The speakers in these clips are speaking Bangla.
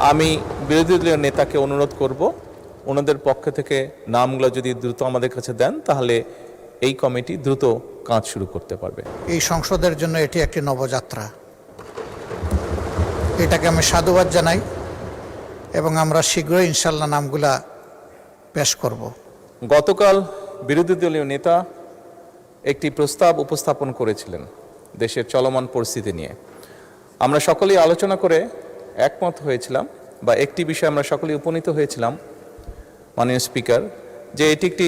আমি বিরোধী দলীয় নেতাকে অনুরোধ করব ওনাদের পক্ষ থেকে নামগুলো যদি দ্রুত আমাদের কাছে দেন তাহলে এই কমিটি দ্রুত কাজ শুরু করতে পারবে। এই সংসদের জন্য এটি একটি নবযাত্রা, এটাকে আমি সাধুবাদ জানাই এবং আমরা শীঘ্রই ইনশাল্লাহ নামগুলা পেশ করব। গতকাল বিরোধী দলীয় নেতা একটি প্রস্তাব উপস্থাপন করেছিলেন দেশের চলমান পরিস্থিতি নিয়ে। আমরা সকলেই আলোচনা করে একমত হয়েছিলাম বা একটি বিষয়ে আমরা সকলেই উপনীত হয়েছিলাম মাননীয় স্পিকার, যে এটি একটি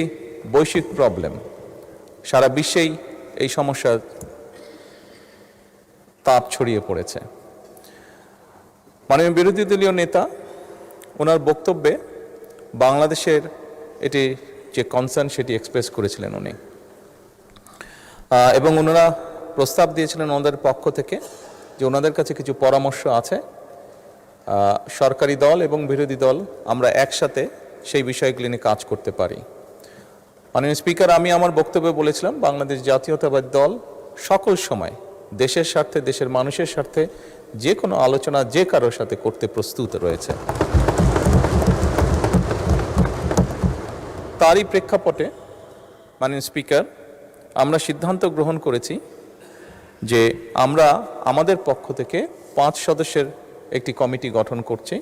বৈশ্বিক প্রবলেম, সারা বিশ্বেই এই সমস্যার তাপ ছড়িয়ে পড়েছে। মাননীয় বিরোধী দলীয় নেতা ওনার বক্তব্যে বাংলাদেশের এটি যে কনসার্ন সেটি এক্সপ্রেস করেছিলেন উনি, এবং ওনারা প্রস্তাব দিয়েছিলেন ওনাদের পক্ষ থেকে যে ওনাদের কাছে কিছু পরামর্শ আছে, সরকারি দল এবং বিরোধী দল আমরা একসাথে সেই বিষয়গুলি নিয়ে কাজ করতে পারি। মাননীয় স্পিকার, আমি আমার বক্তব্যে বলেছিলাম বাংলাদেশ জাতীয়তাবাদী দল সকল সময় দেশের স্বার্থে, দেশের মানুষের স্বার্থে যে কোনো আলোচনা যে কারোর সাথে করতে প্রস্তুত রয়েছে। তারই প্রেক্ষাপটে মাননীয় স্পিকার, আমরা সিদ্ধান্ত গ্রহণ করেছি যে আমরা আমাদের পক্ষ থেকে 5 সদস্যের একটি কমিটি গঠন করছি।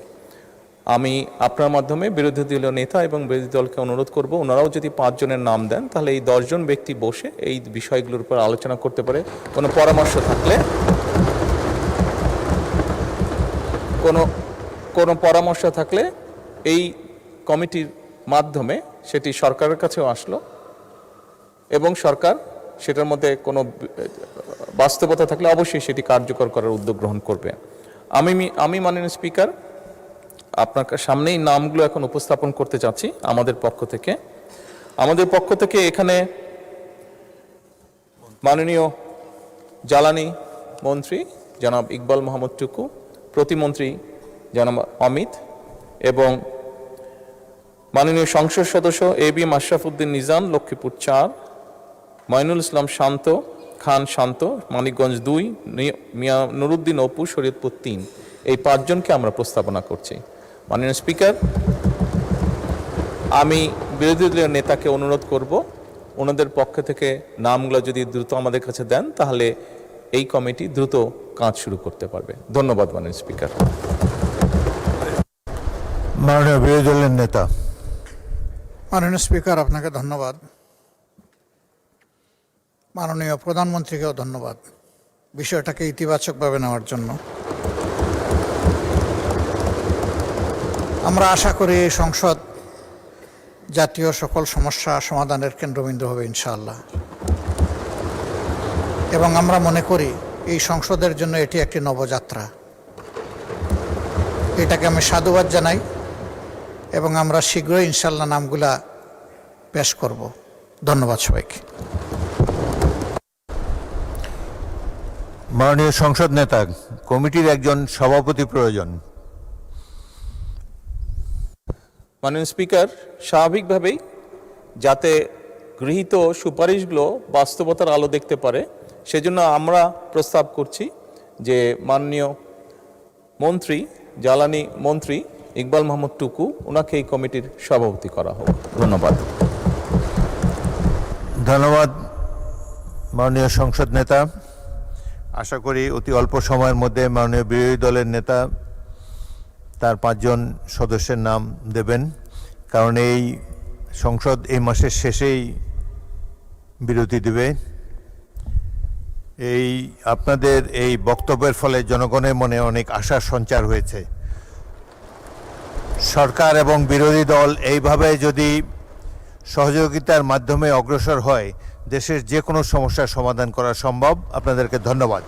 আমি আপনার মাধ্যমে বিরোধী দলীয় নেতা এবং বিরোধী দলকে অনুরোধ করব ওনারাও যদি 5 জনের নাম দেন তাহলে এই 10 জন ব্যক্তি বসে এই বিষয়গুলোর উপর আলোচনা করতে পারে। কোনো পরামর্শ থাকলে কোনো পরামর্শ থাকলে এই কমিটির মাধ্যমে সেটি সরকারের কাছেও আসলো এবং সরকার সেটার মধ্যে কোনো বাস্তবতা থাকলে অবশ্যই সেটি কার্যকর করার উদ্যোগ গ্রহণ করবে। আমি মাননীয় স্পিকার আপনার সামনেই নামগুলো এখন উপস্থাপন করতে চাচ্ছি আমাদের পক্ষ থেকে এখানে মাননীয় জ্বালানি মন্ত্রী জনাব ইকবাল মোহাম্মদ টুকু, প্রতিমন্ত্রী জনাব অমিত এবং মাননীয় সংসদ সদস্য এবি আশরাফ উদ্দিন নিজাম লক্ষ্মীপুর 4, মঈনুল ইসলাম খান শান্ত মানিকগঞ্জ 2, মিয়া নুরুদ্দিন অপু শরীয়তপুর 3, এই 5 জনকে আমরা প্রস্তাবনা করছি। মাননীয় স্পিকার, আমি বিরোধী দলীয় নেতাকে অনুরোধ করব ওনাদের পক্ষ থেকে নামগুলো যদি দ্রুত আমাদের কাছে দেন তাহলে এই কমিটি দ্রুত কাজ শুরু করতে পারবে। ধন্যবাদ মাননীয় স্পিকার। মাননীয় বিরোধী দলের নেতা। মাননীয় স্পিকার, আপনাকে ধন্যবাদ। মাননীয় প্রধানমন্ত্রীকেও ধন্যবাদ বিষয়টাকে ইতিবাচকভাবে নেওয়ার জন্য। আমরা আশা করি এই সংসদ জাতীয় সকল সমস্যা সমাধানের কেন্দ্রবিন্দু হবে ইনশাআল্লাহ, এবং আমরা মনে করি এই সংসদের জন্য এটি একটি নবযাত্রা, এটাকে আমি সাধুবাদ জানাই এবং আমরা শীঘ্রই ইনশাআল্লাহ নামগুলা পেশ করব। ধন্যবাদ সবাইকে। মাননীয় সংসদ নেতা, কমিটির একজন সভাপতি প্রয়োজন। মাননীয় স্পিকার, স্বাভাবিকভাবেই যাতে গৃহীত সুপারিশগুলো বাস্তবতার আলো দেখতে পারে সেজন্য আমরা প্রস্তাব করছি যে মাননীয় মন্ত্রী জ্বালানি মন্ত্রী ইকবাল মোহাম্মদ টুকু ওনাকে এই কমিটির সভাপতি করা হোক। ধন্যবাদ। ধন্যবাদ মাননীয় সংসদ নেতা। আশা করি অতি অল্প সময়ের মধ্যে মাননীয় বিরোধী দলের নেতা তার 5 জন সদস্যের নাম দেবেন, কারণ এই সংসদ এই মাসের শেষেই বিরতি দেবে। আপনাদের এই বক্তব্যের ফলে জনগণের মনে অনেক আশার সঞ্চার হয়েছে। সরকার এবং বিরোধী দল এইভাবে যদি সহযোগিতার মাধ্যমে অগ্রসর হয় দেশের যে কোনো সমস্যার সমাধান করা সম্ভব। আপনাদেরকে ধন্যবাদ।